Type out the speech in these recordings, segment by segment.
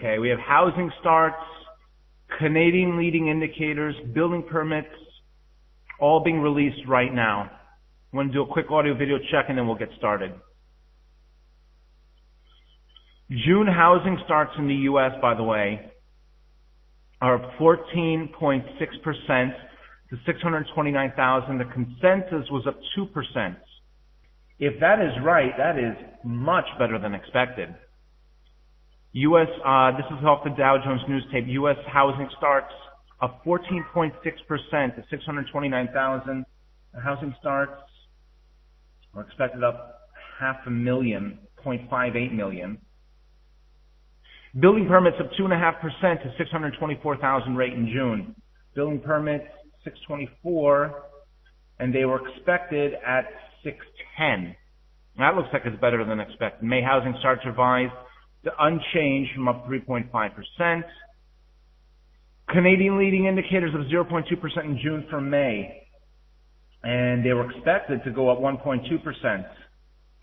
Okay, we have housing starts, Canadian leading indicators, building permits, all being released right now. I'm going to do a quick audio video check and then we'll get started. June housing starts in the U.S., by the way, are up 14.6% to 629,000. The consensus was up 2%. If that is right, that is much better than expected. U.S., this is off the Dow Jones News Tape. U.S. housing starts up 14.6% to 629,000. Housing starts are expected up 0.58 million. Building permits up 2.5% to 624,000 rate in June. Building permits 624, and they were expected at 610. That looks like it's better than expected. May housing starts revised to unchanged from up 3.5%. Canadian leading indicators of 0.2% in June for May, and they were expected to go up 1.2%.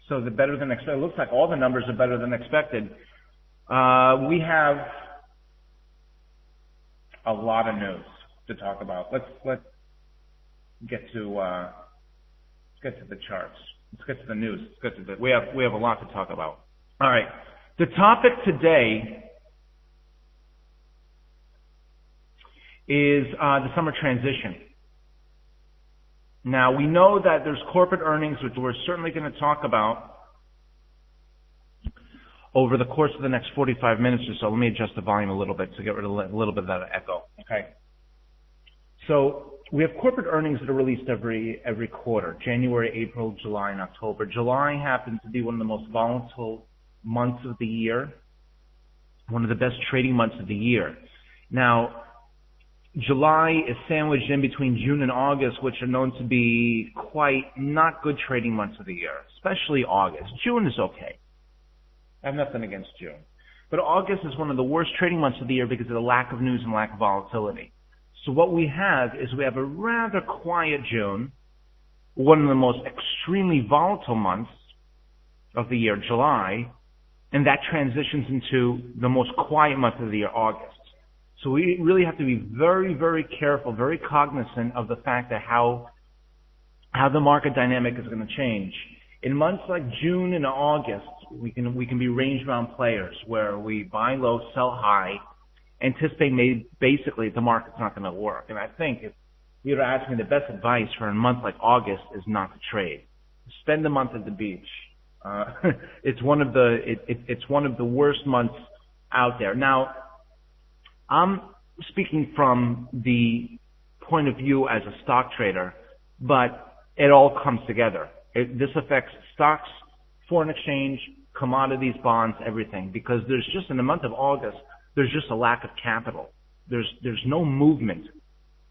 So the better than expected. It looks like all the numbers are better than expected. We have a lot of news to talk about. Let's get to the charts. Let's get to the news. We have a lot to talk about. All right. The topic today is the summer transition. Now, we know that there's corporate earnings, which we're certainly going to talk about over the course of the next 45 minutes or so. Let me adjust the volume a little bit to get rid of a little bit of that echo. Okay. So we have corporate earnings that are released every quarter, January, April, July, and October. July happens to be one of the most volatile months of the year, one of the best trading months of the year. Now, July is sandwiched in between June and August, which are known to be quite not good trading months of the year, especially August. June is okay. I have nothing against June. But August is one of the worst trading months of the year because of the lack of news and lack of volatility. So what we have is we have a rather quiet June, one of the most extremely volatile months of the year, July, and that transitions into the most quiet month of the year, August. So we really have to be very, very careful, very cognizant of the fact that how the market dynamic is going to change. In months like June and August, we can be range-bound players where we buy low, sell high, anticipate basically the market's not going to work. And I think if you were to ask me, the best advice for a month like August is not to trade. Spend the month at the beach. It's one of the worst months out there. Now, I'm speaking from the point of view as a stock trader, but it all comes together. This affects stocks, foreign exchange, commodities, bonds, everything, because there's just, in the month of August, there's just a lack of capital. There's no movement,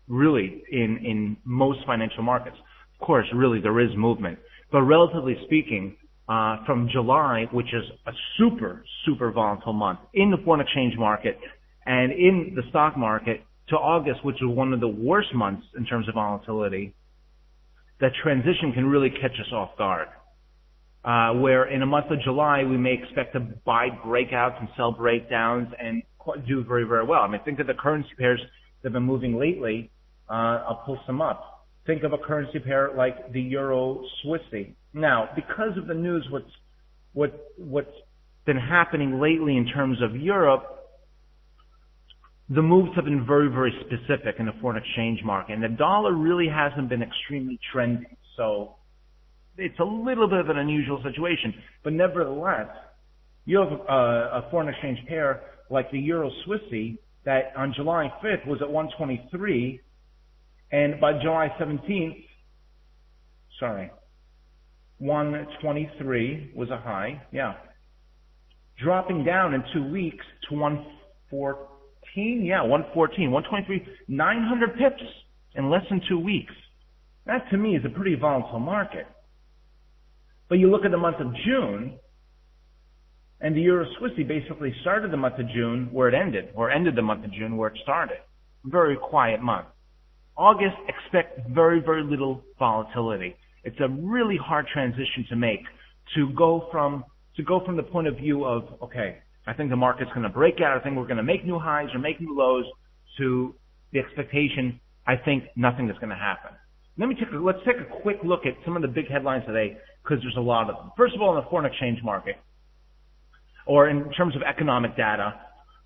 really, in most financial markets. Of course, really, there is movement. But relatively speaking, from July, which is a super, super volatile month in the foreign exchange market and in the stock market, to August, which is one of the worst months in terms of volatility, that transition can really catch us off guard. Where in a month of July, we may expect to buy breakouts and sell breakdowns and do very, very well. I mean, think of the currency pairs that have been moving lately. I'll pull some up. Think of a currency pair like the Euro Swissy. Now, because of the news, what's been happening lately in terms of Europe, the moves have been very, very specific in the foreign exchange market. And the dollar really hasn't been extremely trendy. So it's a little bit of an unusual situation. But nevertheless, you have a foreign exchange pair like the Euro Swissy that on July 5th was at 123. And by July 17th, 123 was a high. Yeah. Dropping down in 2 weeks to 114. Yeah, 114, 123, 900 pips in less than 2 weeks. That to me is a pretty volatile market. But you look at the month of June, and the Euro Swissy basically started the month of June where it ended, or ended the month of June where it started. Very quiet month. August, expect very, very little volatility. It's a really hard transition to make, to go from the point of view of, okay, I think the market's going to break out. I think we're going to make new highs or make new lows to the expectation. I think nothing is going to happen. Let's take a quick look at some of the big headlines today because there's a lot of them. First of all, in the foreign exchange market, or in terms of economic data,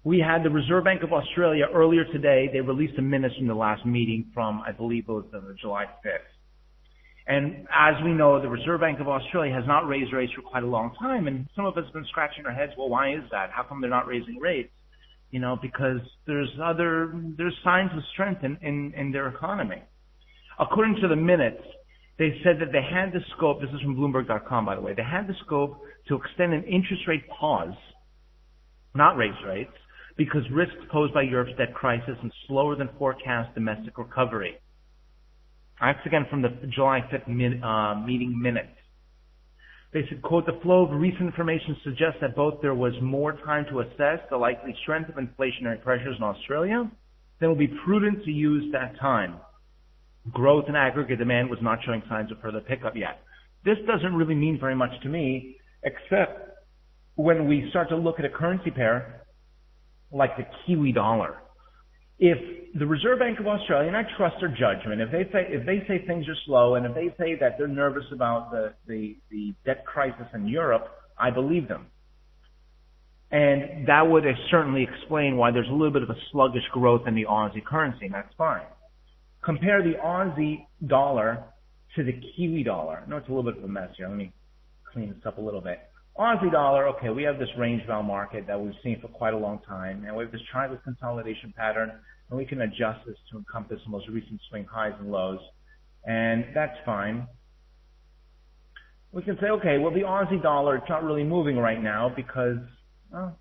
we had the Reserve Bank of Australia earlier today. They released the minutes from the last meeting from, I believe it was July 5th. And as we know, the Reserve Bank of Australia has not raised rates for quite a long time. And some of us have been scratching our heads, well, why is that? How come they're not raising rates? Because there's signs of strength in their economy. According to the minutes, they said that they had the scope, this is from Bloomberg.com, by the way, they had the scope to extend an interest rate pause, not raise rates, because risks posed by Europe's debt crisis and slower than forecast domestic recovery. That's again from the July 5th meeting minutes. They said, quote, the flow of recent information suggests that both there was more time to assess the likely strength of inflationary pressures in Australia than it would be prudent to use that time. Growth in aggregate demand was not showing signs of further pickup yet. This doesn't really mean very much to me, except when we start to look at a currency pair like the Kiwi dollar. If the Reserve Bank of Australia, and I trust their judgment, if they say things are slow and if they say that they're nervous about the debt crisis in Europe, I believe them. And that would certainly explain why there's a little bit of a sluggish growth in the Aussie currency, and that's fine. Compare the Aussie dollar to the Kiwi dollar. I know it's a little bit of a mess here. Let me clean this up a little bit. Aussie dollar, okay, we have this range-bound market that we've seen for quite a long time, and we have this triangle consolidation pattern, and we can adjust this to encompass the most recent swing highs and lows, and that's fine. We can say, okay, well, the Aussie dollar, it's not really moving right now because, well,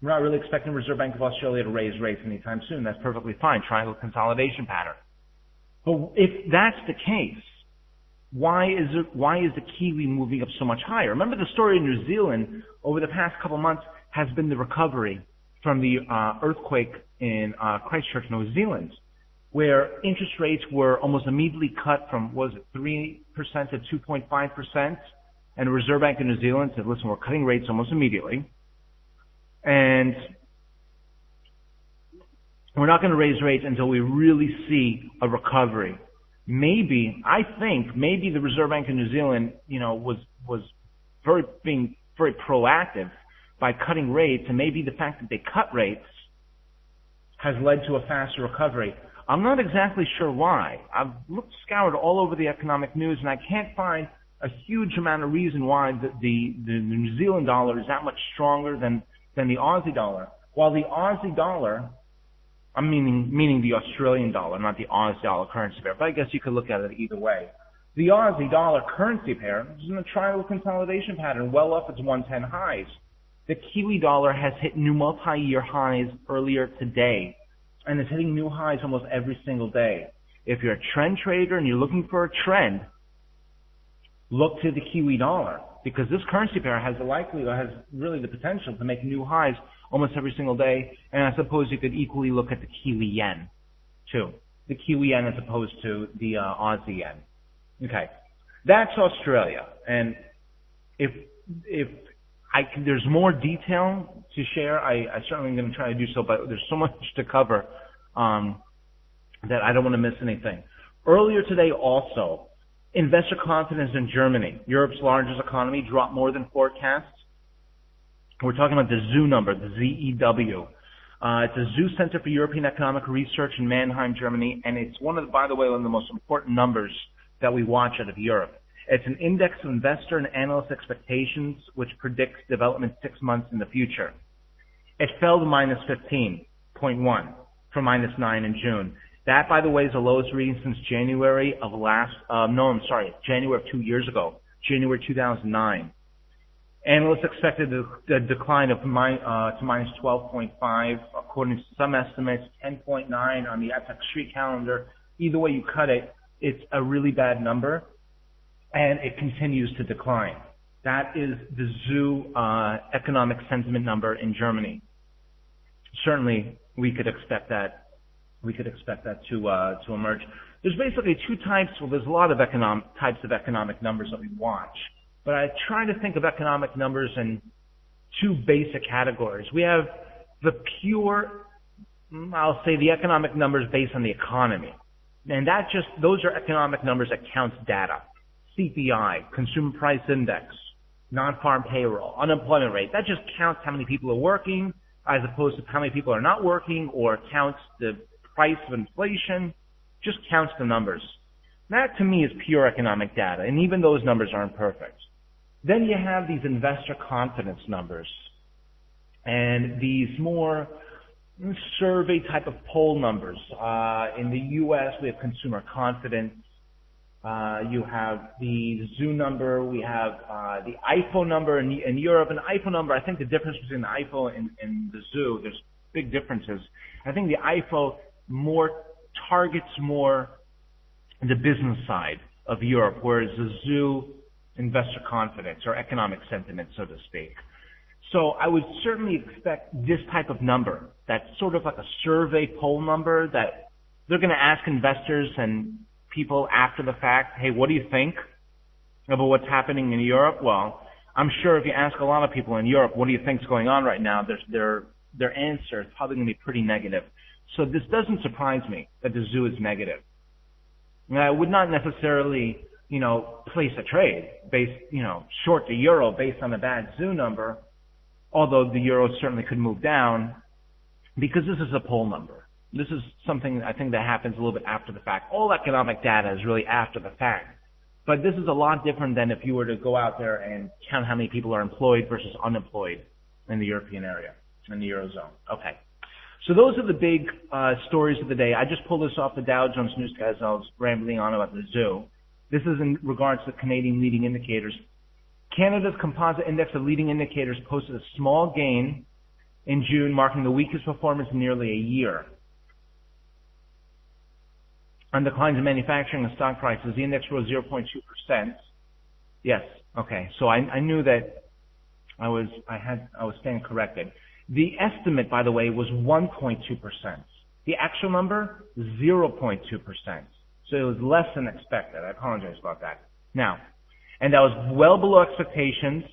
we're not really expecting the Reserve Bank of Australia to raise rates anytime soon. That's perfectly fine, triangle consolidation pattern. But if that's the case, why is the Kiwi moving up so much higher? Remember the story in New Zealand over the past couple of months has been the recovery from the earthquake in Christchurch, New Zealand, where interest rates were almost immediately cut from, 3% to 2.5%, and the Reserve Bank of New Zealand said, listen, we're cutting rates almost immediately, and we're not going to raise rates until we really see a recovery. I think maybe the Reserve Bank of New Zealand, was being very proactive by cutting rates, and maybe the fact that they cut rates has led to a faster recovery. I'm not exactly sure why. I've scoured all over the economic news, and I can't find a huge amount of reason why the New Zealand dollar is that much stronger than the Aussie dollar. While the Aussie dollar, I'm meaning the Australian dollar, not the Aussie dollar currency pair, but I guess you could look at it either way. The Aussie dollar currency pair is in a triangle consolidation pattern well up its 110 highs. The Kiwi dollar has hit new multi-year highs earlier today and is hitting new highs almost every single day. If you're a trend trader and you're looking for a trend, look to the Kiwi dollar because this currency pair has really the potential to make new highs almost every single day. And I suppose you could equally look at the Kiwi yen too. The Kiwi yen as opposed to the Aussie yen. Okay. That's Australia. And if there's more detail to share, I certainly am going to try to do so, but there's so much to cover that I don't want to miss anything. Earlier today also, investor confidence in Germany, Europe's largest economy, dropped more than forecast. We're talking about the ZEW number, the ZEW. It's a ZEW Center for European Economic Research in Mannheim, Germany, and it's one of the most important numbers that we watch out of Europe. It's an index of investor and analyst expectations, which predicts development 6 months in the future. It fell to minus 15.1 from minus 9 in June. That, by the way, is the lowest reading since January of January of 2 years ago, January 2009. Analysts expected a decline of to minus 12.5, according to some estimates, 10.9 on the FX Street calendar. Either way you cut it, it's a really bad number, and it continues to decline. That is the ZEW economic sentiment number in Germany. Certainly, we could expect that. We could expect that to emerge. There's basically two types. Well, there's a lot of types of economic numbers that we watch. But I try to think of economic numbers in two basic categories. We have the pure, I'll say the economic numbers based on the economy. And those are economic numbers that counts data. CPI, Consumer Price Index, non-farm payroll, unemployment rate. That just counts how many people are working as opposed to how many people are not working, or counts the price of inflation, just counts the numbers. That to me is pure economic data, and even those numbers aren't perfect. Then you have these investor confidence numbers and these more survey type of poll numbers. In the U.S., we have consumer confidence. You have the ZOO number. We have the IFO number in Europe. And the IFO number, I think the difference between the IFO and the ZOO, there's big differences. I think the IFO targets more the business side of Europe, whereas the ZOO investor confidence or economic sentiment, so to speak. So I would certainly expect this type of number, that's sort of like a survey poll number that they're going to ask investors and people after the fact, hey, what do you think about what's happening in Europe? Well, I'm sure if you ask a lot of people in Europe, what do you think is going on right now, their answer is probably going to be pretty negative. So this doesn't surprise me that the ZOO is negative. Now, I would not necessarily, place a trade based, short the euro based on a bad ZOO number, although the euro certainly could move down, because this is a poll number. This is something I think that happens a little bit after the fact. All economic data is really after the fact. But this is a lot different than if you were to go out there and count how many people are employed versus unemployed in the European area, in the Eurozone. Okay. So those are the big stories of the day. I just pulled this off the Dow Jones newscast as I was rambling on about the ZOO. This is in regards to Canadian leading indicators. Canada's composite index of leading indicators posted a small gain in June, marking the weakest performance in nearly a year. On declines in manufacturing and stock prices, the index rose 0.2%. Yes, okay. So I knew that I was staying corrected. The estimate, by the way, was 1.2%. The actual number, 0.2%. So it was less than expected. I apologize about that. Now, and that was well below expectations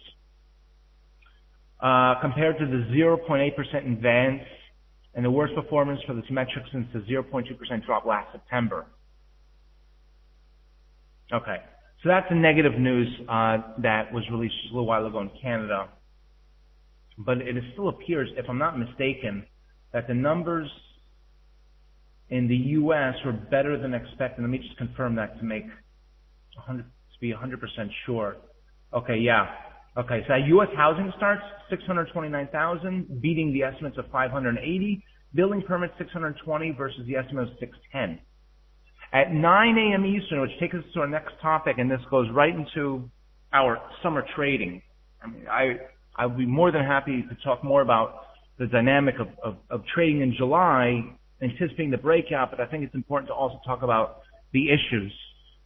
compared to the 0.8% in Vance and the worst performance for this metric since the 0.2% drop last September. Okay, so that's the negative news that was released just a little while ago in Canada. But it still appears, if I'm not mistaken, that the numbers in the U.S. were better than expected. Let me just confirm that to be 100% sure. Okay, yeah. Okay, so U.S. housing starts, 629,000, beating the estimates of 580. Building permits, 620 versus the estimate of 610. At 9 a.m. Eastern, which takes us to our next topic, and this goes right into our summer trading. I mean, I'll be more than happy to talk more about the dynamic of trading in July, anticipating the breakout, but I think it's important to also talk about the issues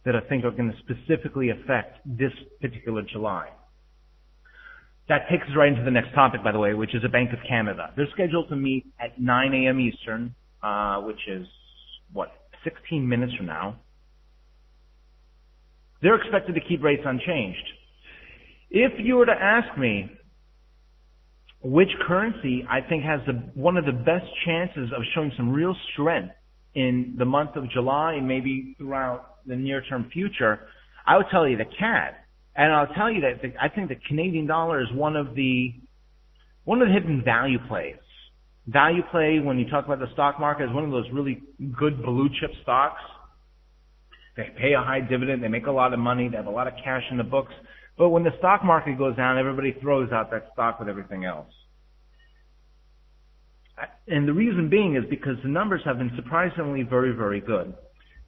that I think are going to specifically affect this particular July. That takes us right into the next topic, by the way, which is the Bank of Canada. They're scheduled to meet at 9 a.m. Eastern, which is, 16 minutes from now. They're expected to keep rates unchanged. If you were to ask me which currency I think has one of the best chances of showing some real strength in the month of July and maybe throughout the near-term future, I would tell you the CAD. And I'll tell you that I think the Canadian dollar is one of the hidden value plays. Value play, when you talk about the stock market, is one of those really good blue chip stocks. They pay a high dividend, they make a lot of money, they have a lot of cash in the books. But when the stock market goes down, everybody throws out that stock with everything else. And the reason being is because the numbers have been surprisingly very, very good.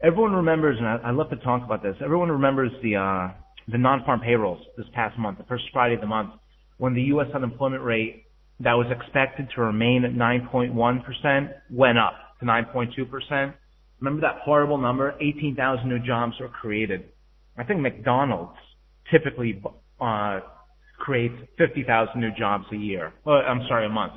Everyone remembers, and I love to talk about this, everyone remembers the non-farm payrolls this past month, the first Friday of the month, when the U.S. unemployment rate that was expected to remain at 9.1% went up to 9.2%. Remember that horrible number? 18,000 new jobs were created. I think McDonald's typically creates 50,000 new jobs a month.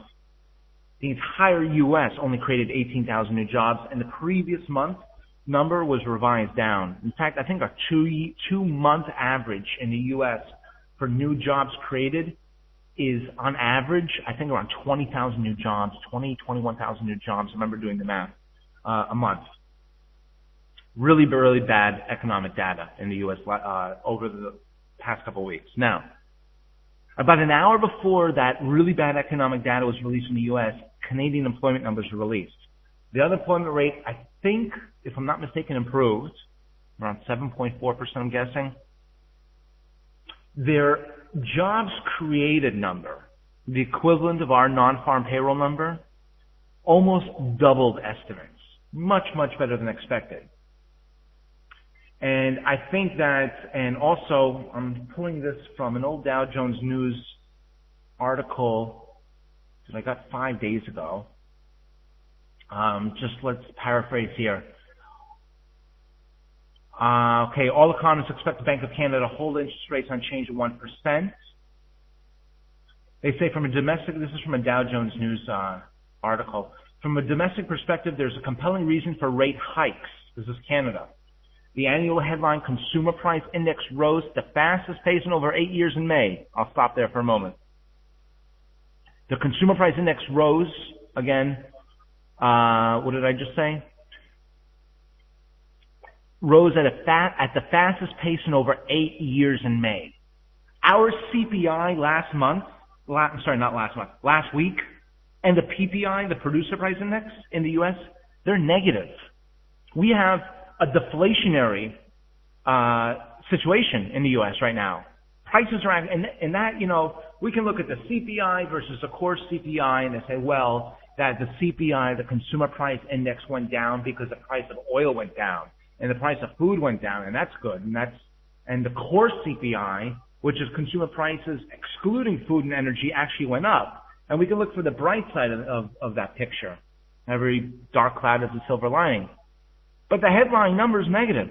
The entire U.S. only created 18,000 new jobs, and the previous month number was revised down. In fact, I think our two-month average in the U.S. for new jobs created is on average, I think around 20,000 new jobs, 21,000 new jobs. I remember doing the math, a month. Really, really bad economic data in the U.S. Over the past couple of weeks. Now, about an hour before that really bad economic data was released in the U.S., Canadian employment numbers were released. The unemployment rate, I think, if I'm not mistaken, improved, around 7.4%, I'm guessing. Their jobs created number, the equivalent of our non-farm payroll number, almost doubled estimates. Much, much better than expected. And I think that, and also, I'm pulling this from an old Dow Jones News article that I got 5 days ago. Just let's paraphrase here. Okay, all economists expect the Bank of Canada to hold interest rates unchanged at 1%. They say this is from a Dow Jones News article. From a domestic perspective, there's a compelling reason for rate hikes. This is Canada. The annual headline Consumer Price Index rose the fastest pace in over 8 years in May. I'll stop there for a moment. The Consumer Price Index rose, again, what did I just say? Rose at the fastest pace in over 8 years in May. Our CPI last week, and the PPI, the Producer Price Index in the U.S., they're negative. We have a deflationary situation in the U.S. right now. Prices are, and that, we can look at the CPI versus the core CPI, and they say, well, that the CPI, the Consumer Price Index, went down because the price of oil went down. And the price of food went down, and that's good. And the core CPI, which is consumer prices excluding food and energy, actually went up. And we can look for the bright side of that picture. Every dark cloud has a silver lining. But the headline number is negative.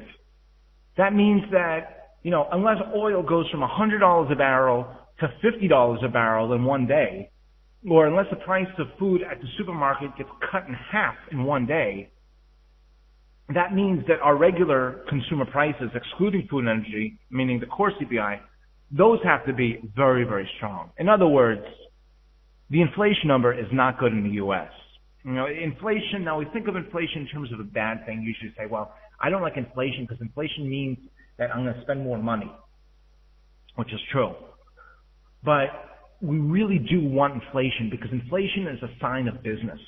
That means that, unless oil goes from $100 a barrel to $50 a barrel in one day, or unless the price of food at the supermarket gets cut in half in one day, that means that our regular consumer prices, excluding food and energy, meaning the core CPI, those have to be very, very strong. In other words, the inflation number is not good in the U.S. Inflation, now we think of inflation in terms of a bad thing. You usually say, well, I don't like inflation because inflation means that I'm going to spend more money, which is true. But we really do want inflation because inflation is a sign of business.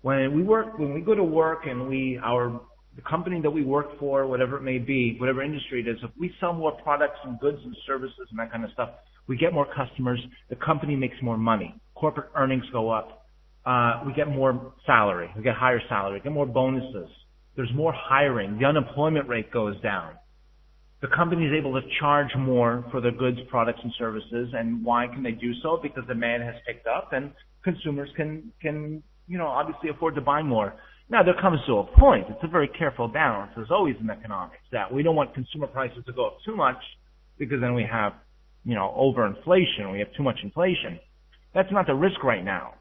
When we go to work and the company that we work for, whatever it may be, whatever industry it is, if we sell more products and goods and services and that kind of stuff, we get more customers, the company makes more money, corporate earnings go up, we get more salary, we get higher salary, we get more bonuses, there's more hiring, the unemployment rate goes down. The company is able to charge more for their goods, products, and services, and why can they do so? Because demand has picked up and consumers can obviously afford to buy more. Now, there comes to a point, it's a very careful balance, as always in economics, that we don't want consumer prices to go up too much because then we have, overinflation, we have too much inflation. That's not the risk right now.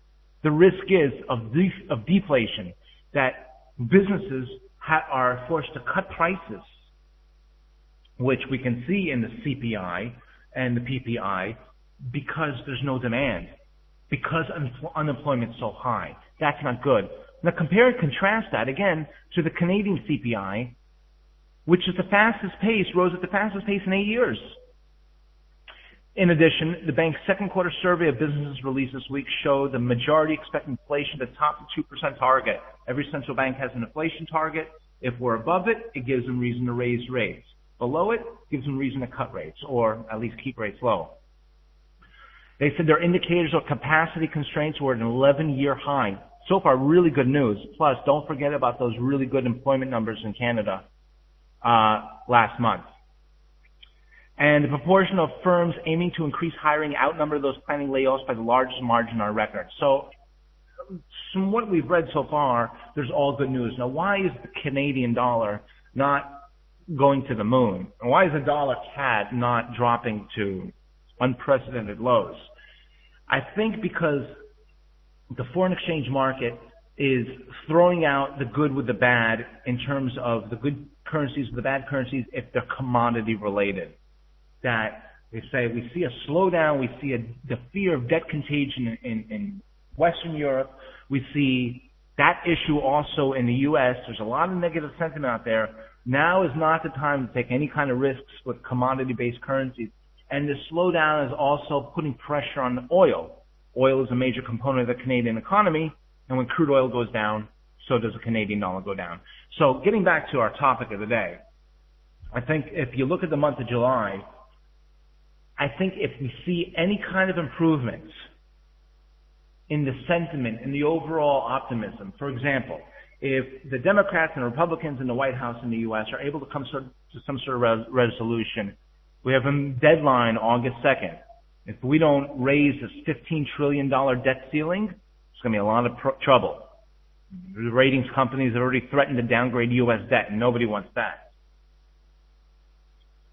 The risk is of deflation, that businesses are forced to cut prices, which we can see in the CPI and the PPI, because there's no demand, because unemployment is so high. That's not good. Now compare and contrast that again to the Canadian CPI, which is rose at the fastest pace in 8 years. In addition, the bank's second quarter survey of businesses released this week showed the majority expect inflation to top the 2% target. Every central bank has an inflation target. If we're above it, it gives them reason to raise rates. Below it, gives them reason to cut rates, or at least keep rates low. They said their indicators of capacity constraints were at an 11-year high. So far, really good news. Plus, don't forget about those really good employment numbers in Canada last month. And the proportion of firms aiming to increase hiring outnumber those planning layoffs by the largest margin on record. So, from what we've read so far, there's all good news. Now, why is the Canadian dollar not going to the moon? And why is the dollar CAD not dropping to unprecedented lows? I think because the foreign exchange market is throwing out the good with the bad in terms of the good currencies with the bad currencies if they're commodity related. That They say we see a slowdown, we see the fear of debt contagion in Western Europe. We see that issue also in the U.S. There's a lot of negative sentiment out there. Now is not the time to take any kind of risks with commodity-based currencies. And the slowdown is also putting pressure on oil. Oil is a major component of the Canadian economy, and when crude oil goes down, so does the Canadian dollar go down. So getting back to our topic of the day, I think if you look at the month of July, I think if we see any kind of improvements in the sentiment, in the overall optimism, for example, if the Democrats and Republicans in the White House in the U.S. are able to come to some sort of resolution, we have a deadline August 2nd. If we don't raise this $15 trillion debt ceiling, it's going to be a lot of trouble. The ratings companies have already threatened to downgrade U.S. debt, and nobody wants that.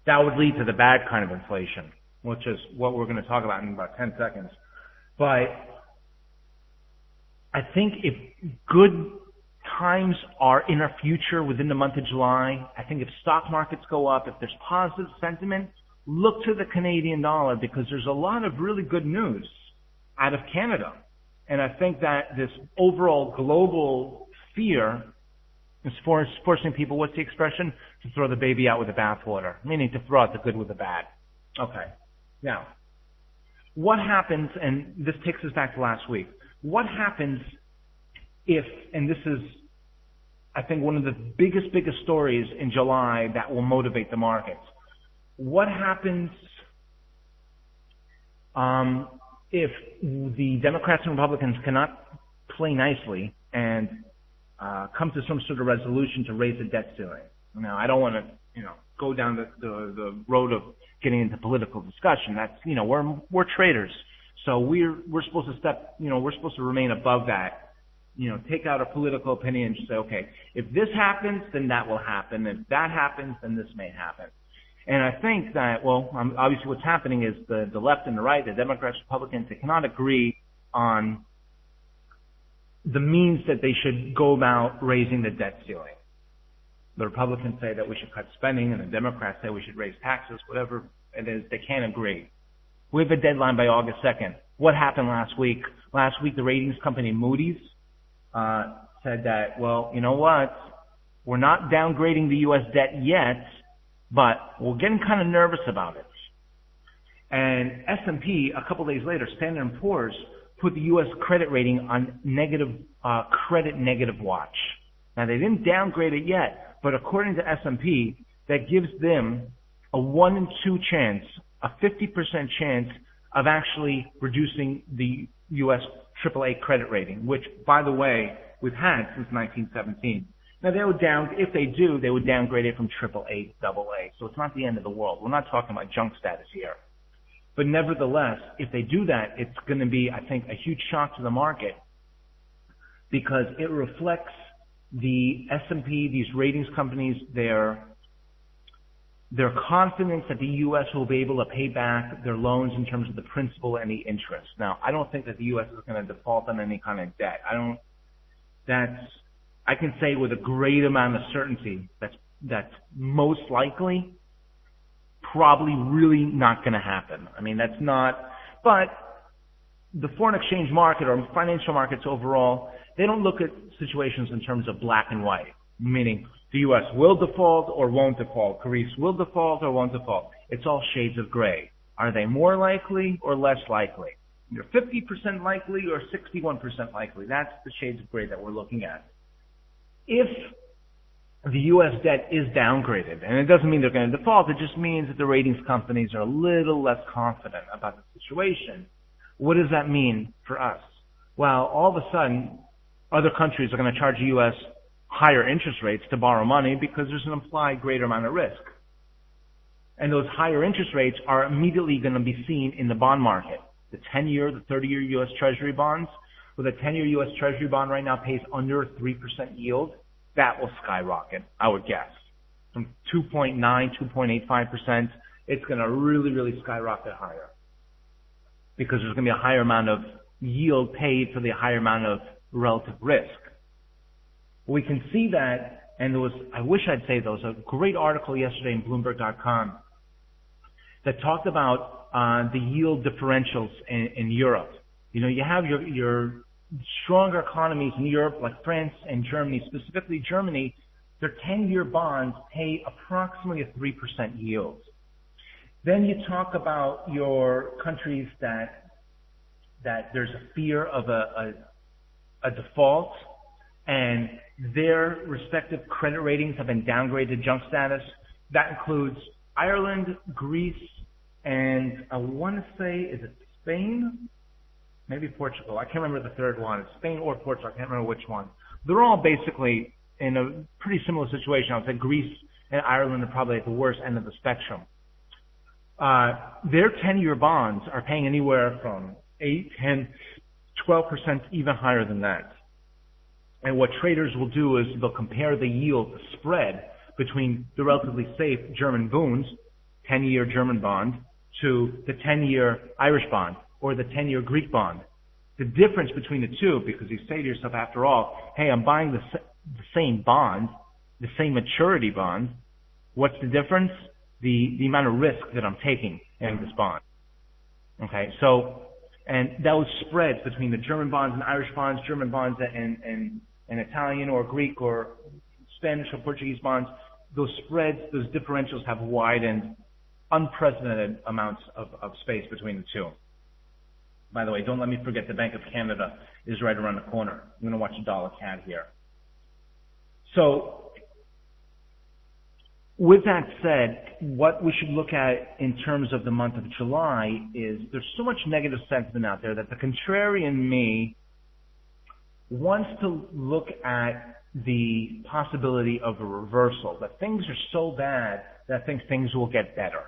That would lead to the bad kind of inflation, which is what we're going to talk about in about 10 seconds. But I think if good times are in our future within the month of July, I think if stock markets go up, if there's positive sentiment, look to the Canadian dollar, because there's a lot of really good news out of Canada. And I think that this overall global fear is forcing people, what's the expression? To throw the baby out with the bathwater, meaning to throw out the good with the bad. Okay. Now, what happens, and this takes us back to last week, what happens if, and this is, I think, one of the biggest stories in July that will motivate the markets. What happens if the Democrats and Republicans cannot play nicely and come to some sort of resolution to raise the debt ceiling? Now, I don't want to, go down the road of getting into political discussion. That's, we're traders, so we're supposed to we're supposed to remain above that. Take out a political opinion and just say, okay, if this happens, then that will happen. If that happens, then this may happen. And I think that, obviously what's happening is the left and the right, the Democrats, Republicans, they cannot agree on the means that they should go about raising the debt ceiling. The Republicans say that we should cut spending, and the Democrats say we should raise taxes, whatever it is, they can't agree. We have a deadline by August 2nd. What happened last week? Last week, the ratings company Moody's said that, you know what? We're not downgrading the U.S. debt yet, but we're getting kind of nervous about it. And S&P, a couple days later, Standard & Poor's, put the U.S. credit rating on credit negative watch. Now, they didn't downgrade it yet, but according to S&P, that gives them a 1 in 2 chance, a 50% chance of actually reducing the U.S. AAA credit rating, which, by the way, we've had since 1917. Now, if they do, they would downgrade it from AAA to AA. So it's not the end of the world. We're not talking about junk status here. But nevertheless, if they do that, it's going to be, I think, a huge shock to the market, because it reflects the S&P, these ratings companies, their confidence that the U.S. will be able to pay back their loans in terms of the principal and the interest. Now, I don't think that the U.S. is going to default on any kind of debt. I can say with a great amount of certainty that's most likely probably really not going to happen. I mean, that's not, but the foreign exchange market or financial markets overall, they don't look at situations in terms of black and white, meaning the U.S. will default or won't default. Greece will default or won't default. It's all shades of gray. Are they more likely or less likely? You're 50% likely or 61% likely. That's the shades of gray that we're looking at. If the U.S. debt is downgraded, and it doesn't mean they're going to default, it just means that the ratings companies are a little less confident about the situation. What does that mean for us? Well, all of a sudden, other countries are going to charge the U.S. higher interest rates to borrow money because there's an implied greater amount of risk. And those higher interest rates are immediately going to be seen in the bond market. The 10-year, the 30-year U.S. Treasury bonds, with a 10-year U.S. Treasury bond right now pays under 3% yield, that will skyrocket, I would guess. From 2.9, 2.85%, it's going to really, really skyrocket higher, because there's going to be a higher amount of yield paid for the higher amount of relative risk. We can see that, and I wish I'd say there was a great article yesterday in Bloomberg.com that talked about the yield differentials in Europe. You know, you have your stronger economies in Europe like France and Germany, specifically Germany, their 10-year bonds pay approximately a 3% yield. Then you talk about your countries that there's a fear of a default, and their respective credit ratings have been downgraded to junk status. That includes Ireland, Greece, and I want to say, is it Spain? Maybe Portugal. I can't remember the third one. It's Spain or Portugal. I can't remember which one. They're all basically in a pretty similar situation. I would say Greece and Ireland are probably at the worst end of the spectrum. Their 10-year bonds are paying anywhere from 8, 10, 12%, even higher than that. And what traders will do is they'll compare the yield, the spread between the relatively safe German Bunds, 10-year German bond, to the 10-year Irish bond or the 10-year Greek bond. The difference between the two, because you say to yourself, after all, hey, I'm buying the same bond, the same maturity bond. What's the difference? The amount of risk that I'm taking in this bond. Okay, so, and those spreads between the German bonds and Irish bonds, German bonds and Italian or Greek or Spanish or Portuguese bonds, those spreads, those differentials have widened unprecedented amounts of space between the two. By the way, don't let me forget the Bank of Canada is right around the corner. I'm going to watch a dollar CAD here. So, with that said, what we should look at in terms of the month of July is there's so much negative sentiment out there that the contrarian me wants to look at the possibility of a reversal, that things are so bad that I think things will get better.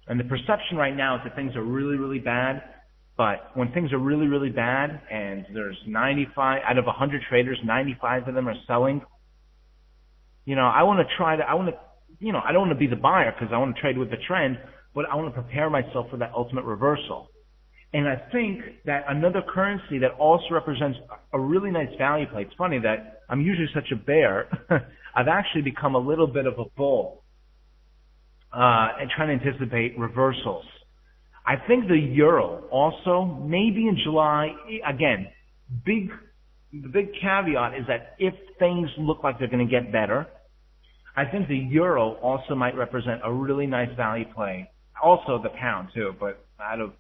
And the perception right now is that things are really, really bad, but when things are really, really bad and there's 95, out of 100 traders, 95 of them are selling, you know, I don't want to be the buyer because I want to trade with the trend, but I want to prepare myself for that ultimate reversal. And I think that another currency that also represents a really nice value play, it's funny that I'm usually such a bear, I've actually become a little bit of a bull and trying to anticipate reversals. I think the euro also, maybe in July, again, the big caveat is that if things look like they're going to get better, I think the euro also might represent a really nice value play. Also the pound too, but out of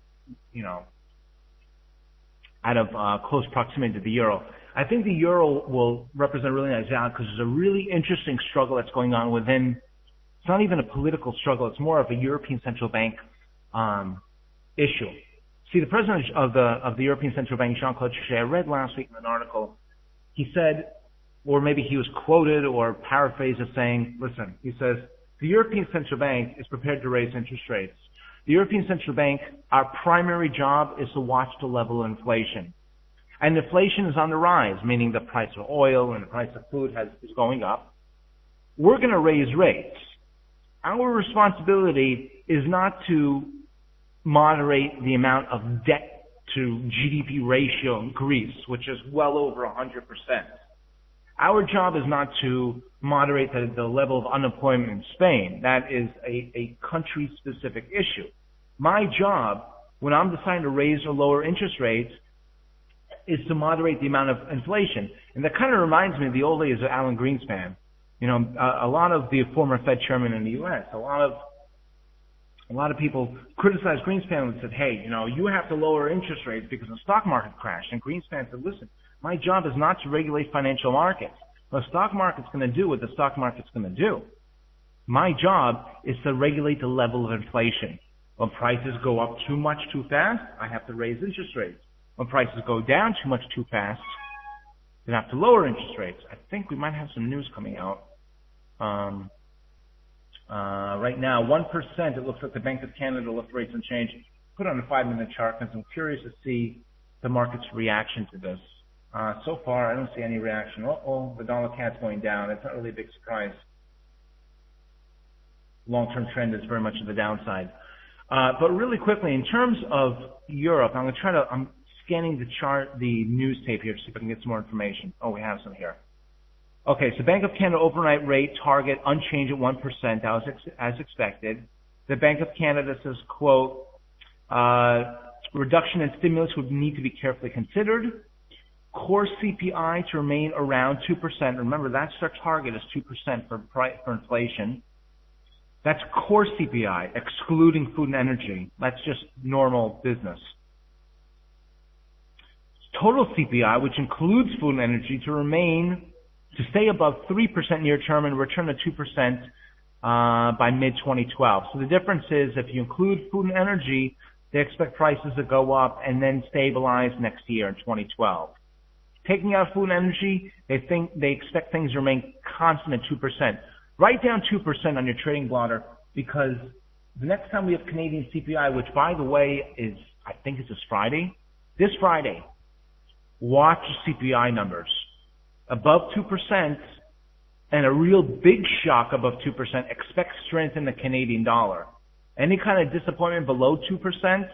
close proximity to the euro. I think the euro will represent a really nice value because there's a really interesting struggle that's going on within. It's not even a political struggle. It's more of a European Central Bank issue. See, the president of the European Central Bank, Jean-Claude Trichet, I read last week in an article. He said, or maybe he was quoted or paraphrased as saying, listen, he says, the European Central Bank is prepared to raise interest rates. The European Central Bank, our primary job is to watch the level of inflation. And inflation is on the rise, meaning the price of oil and the price of food is going up. We're going to raise rates. Our responsibility is not to moderate the amount of debt to GDP ratio in Greece, which is well over 100%. Our job is not to moderate the level of unemployment in Spain. That is a country-specific issue. My job, when I'm deciding to raise or lower interest rates, is to moderate the amount of inflation. And that kind of reminds me of the old days of Alan Greenspan. You know, a lot of the former Fed chairman in the U.S., a lot of people criticized Greenspan and said, hey, you know, you have to lower interest rates because the stock market crashed. And Greenspan said, listen, my job is not to regulate financial markets. The stock market's going to do what the stock market's going to do. My job is to regulate the level of inflation. When prices go up too much too fast, I have to raise interest rates. When prices go down too much too fast, then I have to lower interest rates. I think we might have some news coming out. Right now, 1%, it looks like the Bank of Canada lift rates and change. Put on a 5-minute chart because I'm curious to see the market's reaction to this. So far, I don't see any reaction. The dollar CAD's going down. It's not really a big surprise. Long-term trend is very much to the downside. But really quickly, in terms of Europe, I'm scanning the chart, the news tape here to see if I can get some more information. Oh, we have some here. Okay, so Bank of Canada overnight rate target unchanged at 1%. That was as expected. The Bank of Canada says, quote, reduction in stimulus would need to be carefully considered. Core CPI to remain around 2%. Remember, that's our target is 2% for inflation. That's core CPI, excluding food and energy. That's just normal business. Total CPI, which includes food and energy, to stay above 3% near term and return to 2% by mid-2012. So the difference is if you include food and energy, they expect prices to go up and then stabilize next year in 2012. Taking out food and energy, they expect things to remain constant at 2%. Write down 2% on your trading blotter because the next time we have Canadian CPI, which by the way I think it's this Friday, watch CPI numbers. Above 2% and a real big shock above 2%, expect strength in the Canadian dollar. Any kind of disappointment below 2%,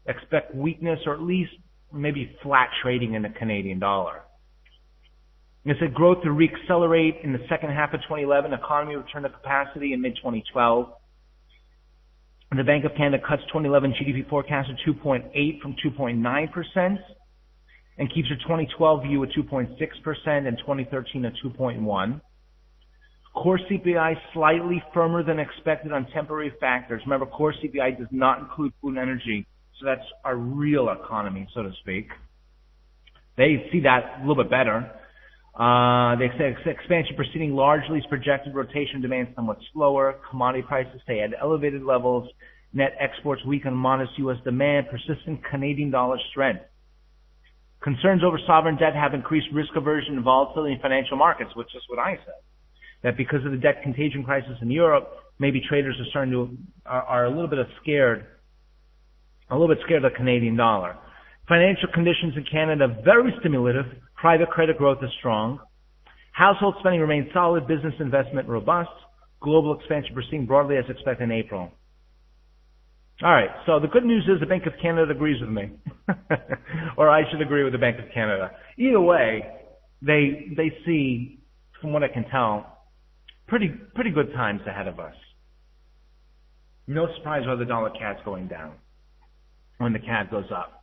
expect weakness or at least maybe flat trading in the Canadian dollar. It said growth to reaccelerate in the second half of 2011, economy return to capacity in mid-2012. And the Bank of Canada cuts 2011 GDP forecast to 2.8 from 2.9% and keeps their 2012 view at 2.6% and 2013 at 2.1%. Core CPI slightly firmer than expected on temporary factors. Remember, core CPI does not include food and energy, so that's our real economy, so to speak. They see that a little bit better. They say expansion proceeding largely as projected, rotation demand somewhat slower, commodity prices stay at elevated levels, net exports weaken, modest U.S. demand, persistent Canadian dollar strength. Concerns over sovereign debt have increased risk aversion and volatility in financial markets, which is what I said. That because of the debt contagion crisis in Europe, maybe traders are a little bit scared of the Canadian dollar. Financial conditions in Canada very stimulative. Private credit growth is strong. Household spending remains solid. Business investment robust. Global expansion proceeding broadly as expected in April. All right, so the good news is the Bank of Canada agrees with me. Or I should agree with the Bank of Canada. Either way, they see, from what I can tell, pretty good times ahead of us. No surprise why the dollar CAD's going down when the CAD goes up.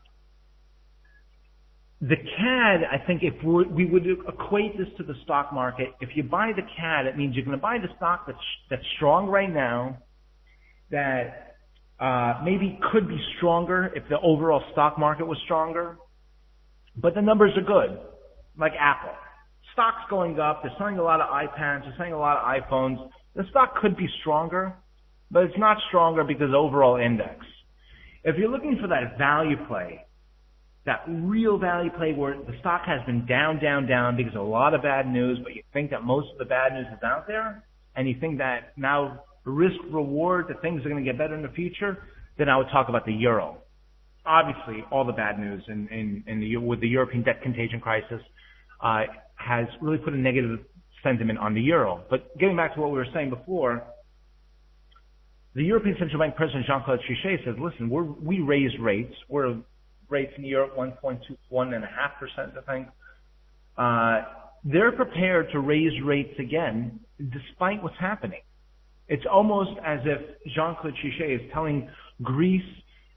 The CAD, I think if we would equate this to the stock market, if you buy the CAD, it means you're going to buy the stock that's strong right now, that maybe could be stronger if the overall stock market was stronger, but the numbers are good, like Apple. Stock's going up, they're selling a lot of iPads, they're selling a lot of iPhones. The stock could be stronger, but it's not stronger because overall index. If you're looking for that value play, that real value play where the stock has been down because of a lot of bad news, but you think that most of the bad news is out there, and you think that now risk reward, that things are going to get better in the future, then I would talk about the euro. Obviously, all the bad news with the European debt contagion crisis has really put a negative sentiment on the euro. But getting back to what we were saying before, the European Central Bank President Jean-Claude Trichet says, listen, we raised rates. Rates in Europe 1.5%, I think. They're prepared to raise rates again despite what's happening. It's almost as if Jean-Claude Trichet is telling Greece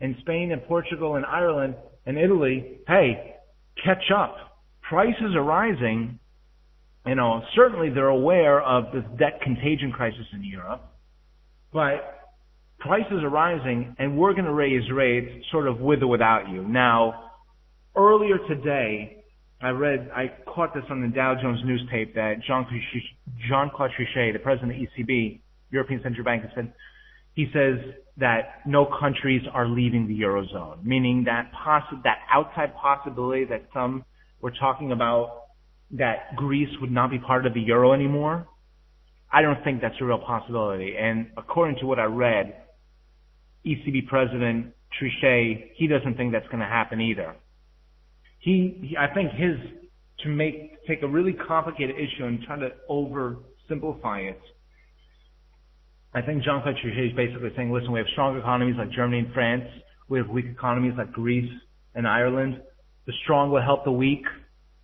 and Spain and Portugal and Ireland and Italy, hey, catch up. Prices are rising. Certainly they're aware of this debt contagion crisis in Europe, but prices are rising, and we're going to raise rates sort of with or without you. Now, earlier today, I caught this on the Dow Jones news tape that Jean-Claude Trichet, the president of the ECB, European Central Bank, he says that no countries are leaving the Eurozone, meaning that outside possibility that some were talking about that Greece would not be part of the Euro anymore. I don't think that's a real possibility. And according to what I read, ECB President Trichet, he doesn't think that's going to happen either. I think take a really complicated issue and try to oversimplify it. I think Jean-Claude Trichet is basically saying, listen, we have strong economies like Germany and France. We have weak economies like Greece and Ireland. The strong will help the weak.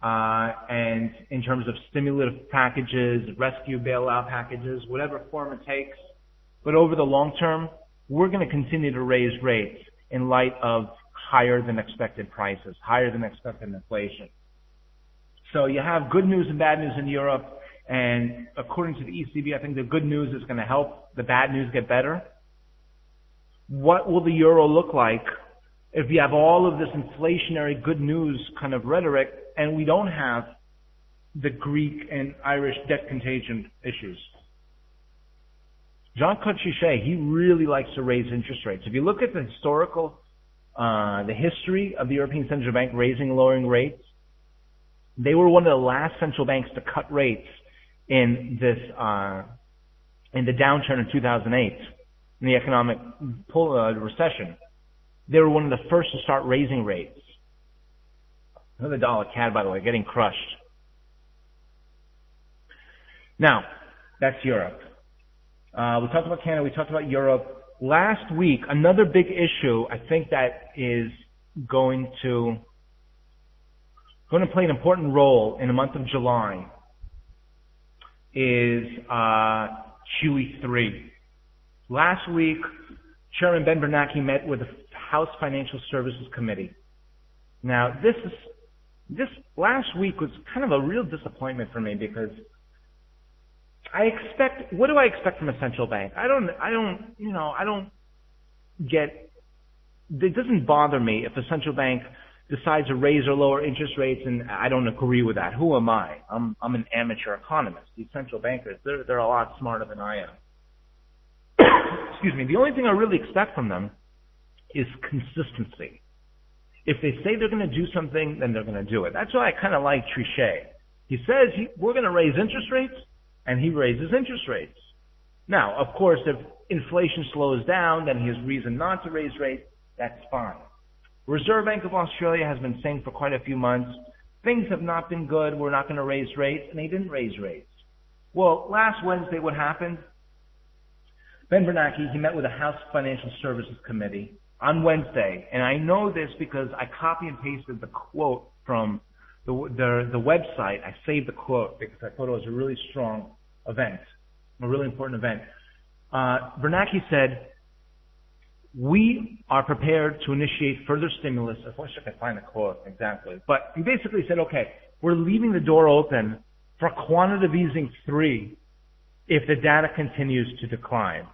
And in terms of stimulative packages, rescue bailout packages, whatever form it takes. But over the long term, we're going to continue to raise rates in light of higher than expected prices, higher than expected inflation. So you have good news and bad news in Europe, and according to the ECB, I think the good news is going to help the bad news get better. What will the euro look like if you have all of this inflationary good news kind of rhetoric and we don't have the Greek and Irish debt contagion issues? Jean-Claude Trichet, he really likes to raise interest rates. If you look at the history of the European Central Bank raising and lowering rates, they were one of the last central banks to cut rates in the downturn in 2008, in the economic recession. They were one of the first to start raising rates. Another dollar CAD, by the way, getting crushed. Now, that's Europe. We talked about Canada, we talked about Europe. Last week, another big issue, I think that is going to play an important role in the month of July is QE3. Last week, Chairman Ben Bernanke met with the House Financial Services Committee. Now, this last week was kind of a real disappointment for me because what do I expect from a central bank? It doesn't bother me if a central bank decides to raise or lower interest rates, and I don't agree with that. Who am I? I'm an amateur economist. These central bankers, they're a lot smarter than I am. Excuse me. The only thing I really expect from them is consistency. If they say they're going to do something, then they're going to do it. That's why I kind of like Trichet. He says we're going to raise interest rates, and he raises interest rates. Now, of course, if inflation slows down, then he has reason not to raise rates. That's fine. Reserve Bank of Australia has been saying for quite a few months, things have not been good, we're not going to raise rates, and they didn't raise rates. Well, last Wednesday, what happened? Ben Bernanke, he met with the House Financial Services Committee on Wednesday, and I know this because I copy and pasted the quote from the website. I saved the quote because I thought it was a really strong event, a really important event. Bernanke said, "We are prepared to initiate further stimulus." I wish I could find the quote exactly. But he basically said, okay, we're leaving the door open for quantitative easing 3 if the data continues to decline.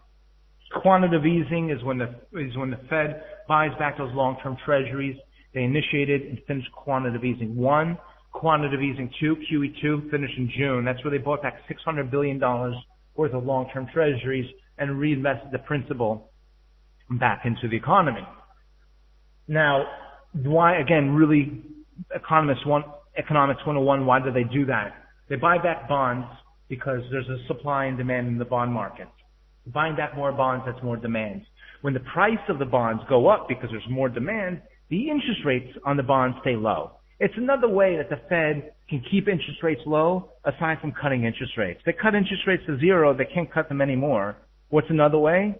Quantitative easing is when the Fed buys back those long-term treasuries. They initiated and finished quantitative easing 1. Quantitative easing 2, QE2, finished in June. That's where they bought back $600 billion worth of long-term treasuries and reinvested the principal back into the economy. Now, why, again, really, economics 101, why do they do that? They buy back bonds because there's a supply and demand in the bond market. Buying back more bonds, that's more demand. When the price of the bonds go up because there's more demand, the interest rates on the bonds stay low. It's another way that the Fed can keep interest rates low aside from cutting interest rates. They cut interest rates to 0, they can't cut them anymore. What's another way?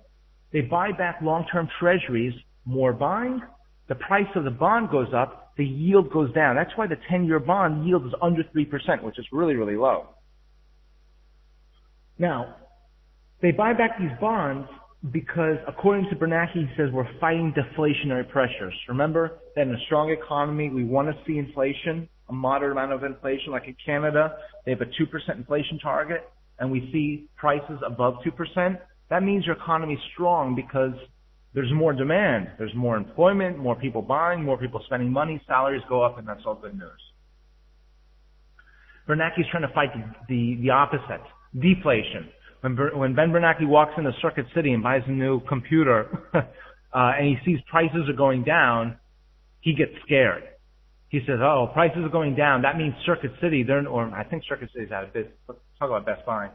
They buy back long-term treasuries, more buying, the price of the bond goes up, the yield goes down. That's why the 10-year bond yield is under 3%, which is really, really low. Now, they buy back these bonds because, according to Bernanke, he says we're fighting deflationary pressures. Remember that in a strong economy, we want to see inflation, a moderate amount of inflation. Like in Canada, they have a 2% inflation target, and we see prices above 2%. That means your economy is strong because there's more demand. There's more employment, more people buying, more people spending money, salaries go up, and that's all good news. Bernanke is trying to fight the opposite, deflation. When Ben Bernanke walks into Circuit City and buys a new computer and he sees prices are going down, he gets scared. He says, oh, prices are going down. That means Circuit City, I think Circuit City's out of business. Let's talk about Best Buy.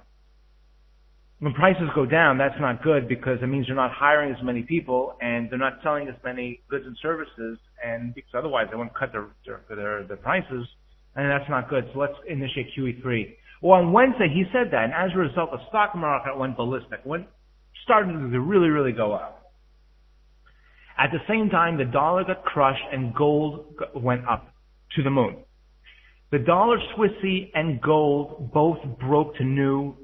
When prices go down, that's not good because it means you're not hiring as many people and they're not selling as many goods and services, and because otherwise they won't cut their prices, and that's not good. So let's initiate QE3. Well, on Wednesday he said that, and as a result, the stock market went ballistic, started to really, really go up. At the same time, the dollar got crushed and gold went up to the moon. The dollar Swissy and gold both broke to new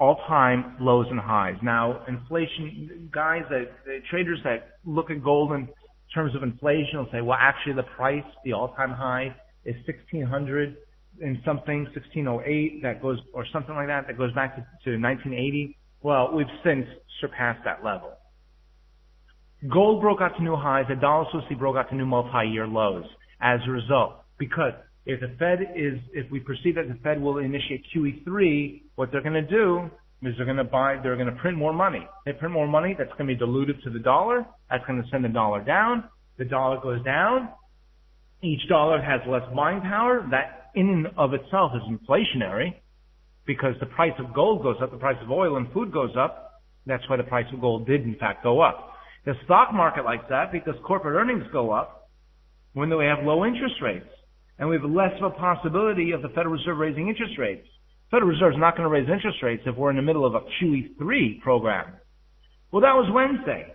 all-time lows and highs. Now, inflation, traders that look at gold in terms of inflation will say, well, actually the price, the all-time high is 1600 and something, 1608, that goes, or something like that goes back to 1980. Well, we've since surpassed that level. Gold broke out to new highs. The dollar Swiss broke out to new multi-year lows as a result. Because if we perceive that the Fed will initiate QE3, what they're going to do is they're going to print more money. They print more money, that's going to be dilutive to the dollar. That's going to send the dollar down. The dollar goes down. Each dollar has less buying power. That in and of itself is inflationary because the price of gold goes up, the price of oil and food goes up. That's why the price of gold did in fact go up. The stock market likes that because corporate earnings go up when we have low interest rates. And we have less of a possibility of the Federal Reserve raising interest rates. The Federal Reserve is not going to raise interest rates if we're in the middle of a QE3 program. Well, that was Wednesday.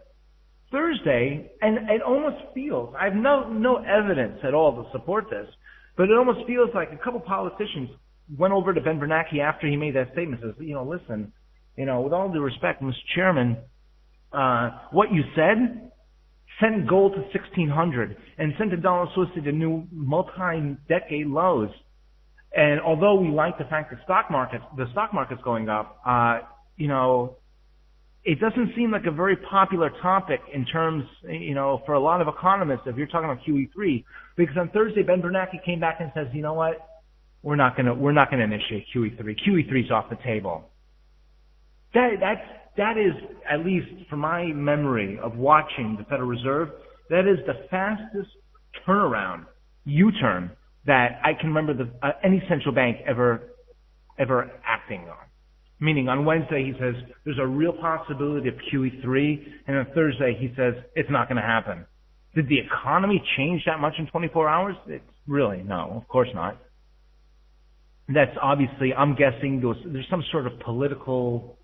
Thursday, and it almost feels, I have no evidence at all to support this, but it almost feels like a couple politicians went over to Ben Bernanke after he made that statement and says, listen, with all due respect, Mr. Chairman, what you said sent gold to 1600 and sent the dollar Swiss to new multi-decade lows. And although we like the fact that the stock market's going up, it doesn't seem like a very popular topic in terms, for a lot of economists if you're talking about QE3, because on Thursday Ben Bernanke came back and says, you know what, we're not going to initiate QE3. QE3's off the table. That is, at least from my memory of watching the Federal Reserve, that is the fastest turnaround, U-turn, that I can remember any central bank ever acting on. Meaning on Wednesday he says there's a real possibility of QE3, and on Thursday he says it's not going to happen. Did the economy change that much in 24 hours? It's really, no, of course not. That's obviously, I'm guessing there's some sort of political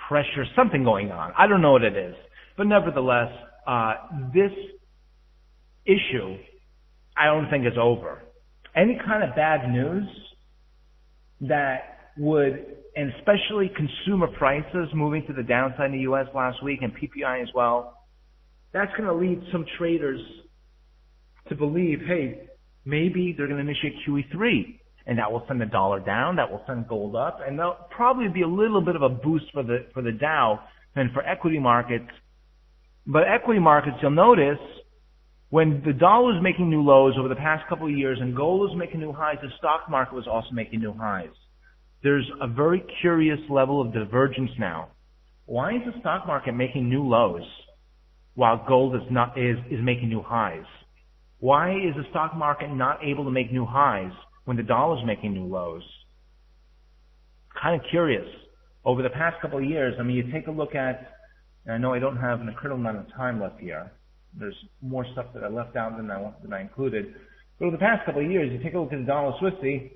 pressure, something going on. I don't know what it is. But nevertheless, this issue, I don't think is over. Any kind of bad news that would, and especially consumer prices moving to the downside in the U.S. last week and PPI as well, that's going to lead some traders to believe, hey, maybe they're going to initiate QE3. And that will send the dollar down, that will send gold up, and there'll probably be a little bit of a boost for the Dow than for equity markets. But equity markets, you'll notice, when the dollar was making new lows over the past couple of years and gold was making new highs, the stock market was also making new highs. There's a very curious level of divergence now. Why is the stock market making new lows while gold is making new highs? Why is the stock market not able to make new highs when the dollar's making new lows? Kind of curious. Over the past couple of years, you take a look at, and I know I don't have an incredible amount of time left here. There's more stuff that I left out than I included. But over the past couple of years, you take a look at the dollar Swissy,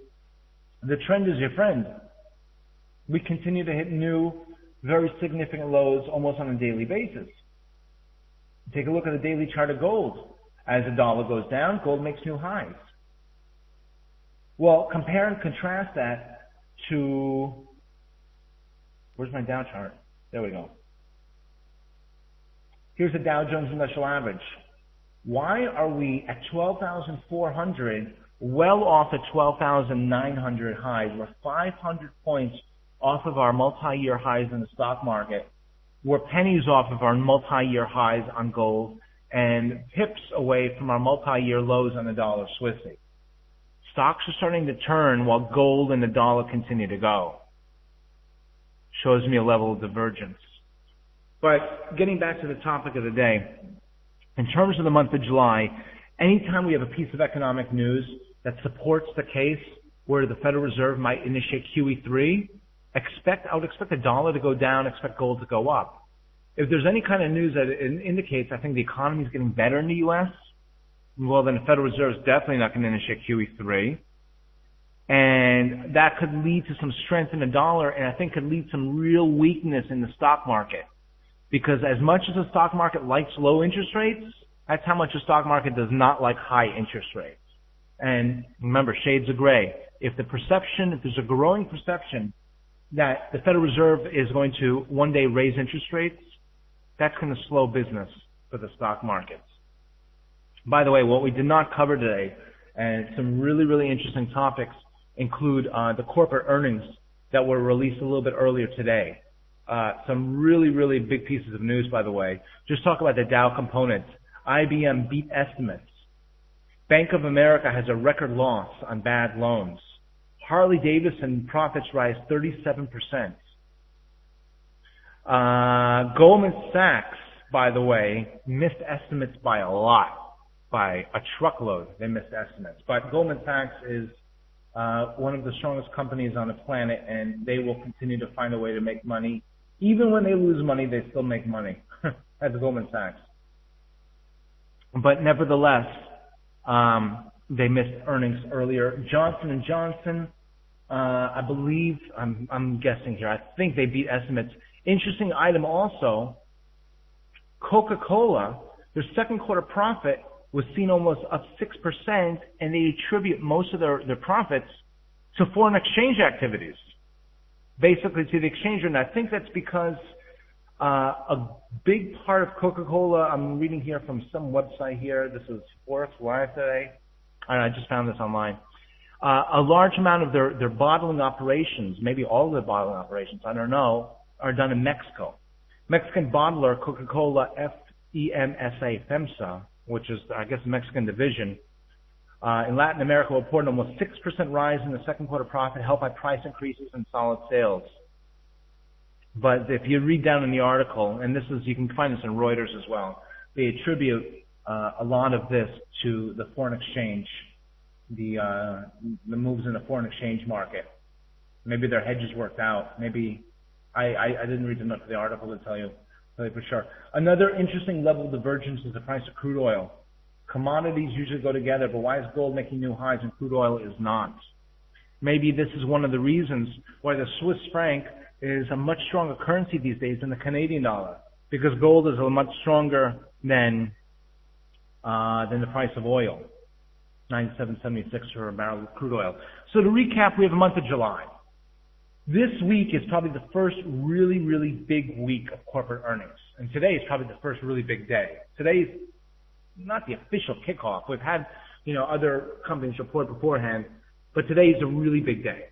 the trend is your friend. We continue to hit new, very significant lows almost on a daily basis. Take a look at the daily chart of gold. As the dollar goes down, gold makes new highs. Well, compare and contrast that to, where's my Dow chart? There we go. Here's the Dow Jones Industrial Average. Why are we at 12,400, well off at 12,900 highs? We're 500 points off of our multi-year highs in the stock market. We're pennies off of our multi-year highs on gold and pips away from our multi-year lows on the dollar Swissy. Stocks are starting to turn while gold and the dollar continue to go. Shows me a level of divergence. But getting back to the topic of the day, in terms of the month of July, anytime we have a piece of economic news that supports the case where the Federal Reserve might initiate QE3, I would expect the dollar to go down, expect gold to go up. If there's any kind of news that indicates I think the economy is getting better in the U.S., well, then the Federal Reserve is definitely not going to initiate QE3. And that could lead to some strength in the dollar, and I think could lead to some real weakness in the stock market. Because as much as the stock market likes low interest rates, that's how much the stock market does not like high interest rates. And remember, shades of gray. If there's a growing perception that the Federal Reserve is going to one day raise interest rates, that's going to slow business for the stock markets. By the way, what we did not cover today, and some really, really interesting topics, include the corporate earnings that were released a little bit earlier today. Some really, really big pieces of news, by the way. Just talk about the Dow components. IBM beat estimates. Bank of America has a record loss on bad loans. Harley-Davidson profits rise 37%. Goldman Sachs, by the way, missed estimates by a lot, by a truckload. They missed estimates. But Goldman Sachs is one of the strongest companies on the planet, and they will continue to find a way to make money. Even when they lose money, they still make money. That's Goldman Sachs. But nevertheless, they missed earnings earlier. Johnson & Johnson, I believe, I'm guessing here, I think they beat estimates. Interesting item also, Coca-Cola, their second quarter profit was seen almost up 6%, and they attribute most of their profits to foreign exchange activities, basically to the exchange rate. And I think that's because a big part of Coca-Cola, I'm reading here from some website here, this is Forex Live today, I just found this online. A large amount of their bottling operations, maybe all of their bottling operations, I don't know, are done in Mexico. Mexican bottler Coca-Cola FEMSA, which is, I guess, the Mexican division, in Latin America reported almost 6% rise in the second quarter profit, helped by price increases and solid sales. But if you read down in the article, and this is, you can find this in Reuters as well, they attribute a lot of this to the foreign exchange, the moves in the foreign exchange market. Maybe their hedges worked out. Maybe I didn't read enough of the article to tell you for sure. Another interesting level of divergence is the price of crude oil. Commodities usually go together, but why is gold making new highs and crude oil is not? Maybe this is one of the reasons why the Swiss franc is a much stronger currency these days than the Canadian dollar, because gold is a much stronger than the price of oil, 97.76 for a barrel of crude oil. So to recap, we have a month of July. This week is probably the first really, really big week of corporate earnings. And today is probably the first really big day. Today's not the official kickoff. We've had, other companies report beforehand, but today is a really big day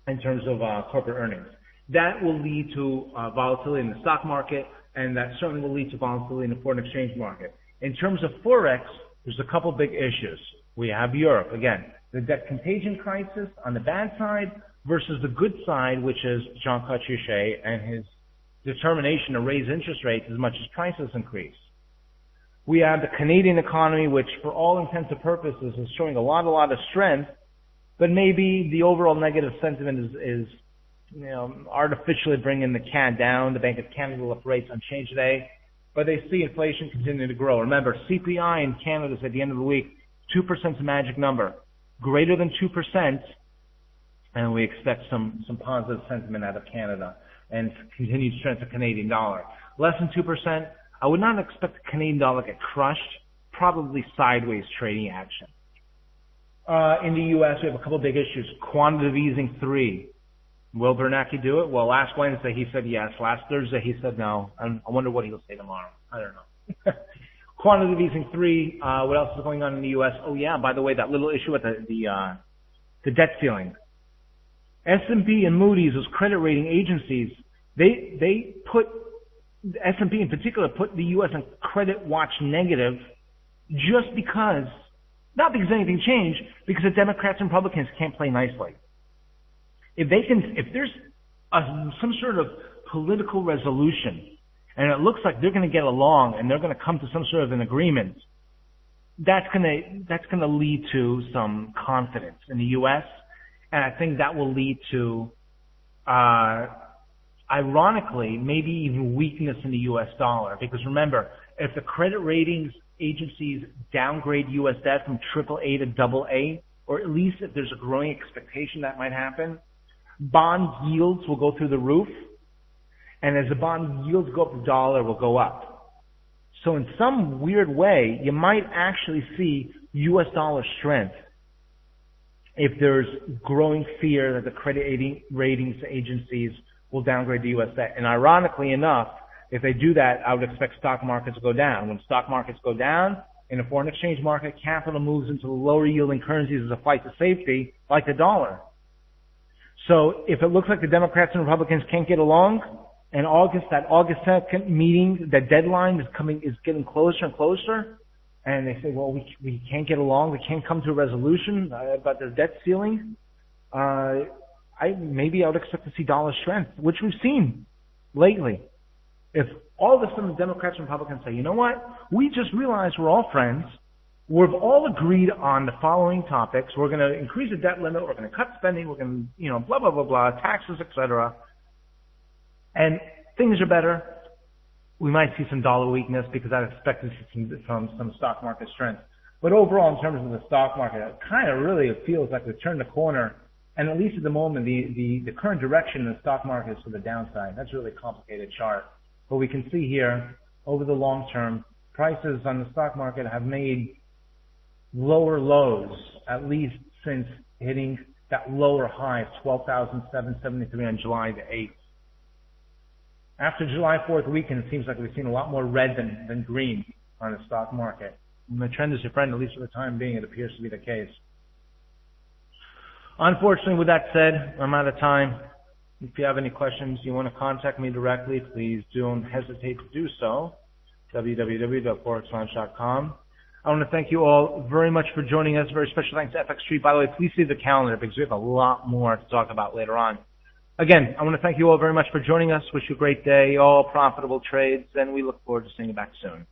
in terms of corporate earnings. That will lead to volatility in the stock market, and that certainly will lead to volatility in the foreign exchange market. In terms of Forex, there's a couple big issues. We have Europe, again, the debt contagion crisis on the bad side versus the good side, which is Jean-Claude Trichet and his determination to raise interest rates as much as prices increase. We have the Canadian economy, which for all intents and purposes is showing a lot of strength, but maybe the overall negative sentiment is artificially bringing the CAD down. The Bank of Canada left rates unchanged today, but they see inflation continuing to grow. Remember, CPI in Canada is at the end of the week, 2% is a magic number. Greater than 2%, and we expect some positive sentiment out of Canada and continued strength of the Canadian dollar. Less than 2%, I would not expect the Canadian dollar to get crushed, probably sideways trading action. In the U.S., we have a couple big issues. Quantitative easing 3. Will Bernanke do it? Well, last Wednesday he said yes. Last Thursday he said no. I wonder what he'll say tomorrow. I don't know. Quantitative easing 3. What else is going on in the U.S.? Oh, yeah, by the way, that little issue with the debt ceiling. S&P and Moody's, those credit rating agencies, they put, S&P in particular, put the U.S. on credit watch negative just because, not because anything changed, because the Democrats and Republicans can't play nicely. If there's some sort of political resolution, and it looks like they're going to get along and they're going to come to some sort of an agreement, that's going to lead to some confidence in the U.S., and I think that will lead to, ironically, maybe even weakness in the U.S. dollar. Because remember, if the credit ratings agencies downgrade U.S. debt from AAA to AA, or at least if there's a growing expectation that might happen, bond yields will go through the roof. And as the bond yields go up, the dollar will go up. So in some weird way, you might actually see U.S. dollar strength if there's growing fear that the credit ratings agencies will downgrade the U.S. debt. And ironically enough, if they do that, I would expect stock markets to go down. When stock markets go down, in a foreign exchange market, capital moves into the lower yielding currencies as a flight to safety, like the dollar. So if it looks like the Democrats and Republicans can't get along, and that August 2nd meeting, that deadline is getting closer and closer, and they say, well, we can't get along, we can't come to a resolution about the debt ceiling, maybe I would expect to see dollar strength, which we've seen lately. If all of a sudden the Democrats and Republicans say, you know what, we just realized we're all friends, we've all agreed on the following topics, we're going to increase the debt limit, we're going to cut spending, we're going to, blah, blah, blah, blah, taxes, etc., and things are better, we might see some dollar weakness because I expect to see some stock market strength. But overall, in terms of the stock market, it kind of really feels like we've turned the corner, and at least at the moment, the current direction in the stock market is to the downside. That's a really complicated chart. But we can see here, over the long term, prices on the stock market have made lower lows, at least since hitting that lower high of 12,773 on July the 8th. After July 4th weekend, it seems like we've seen a lot more red than green on the stock market. And the trend is your friend, at least for the time being, it appears to be the case. Unfortunately, with that said, I'm out of time. If you have any questions, you want to contact me directly, please don't hesitate to do so. www.forexlaunch.com. I want to thank you all very much for joining us. Very special thanks to FX Street. By the way, please see the calendar because we have a lot more to talk about later on. Again, I want to thank you all very much for joining us. Wish you a great day, all profitable trades, and we look forward to seeing you back soon.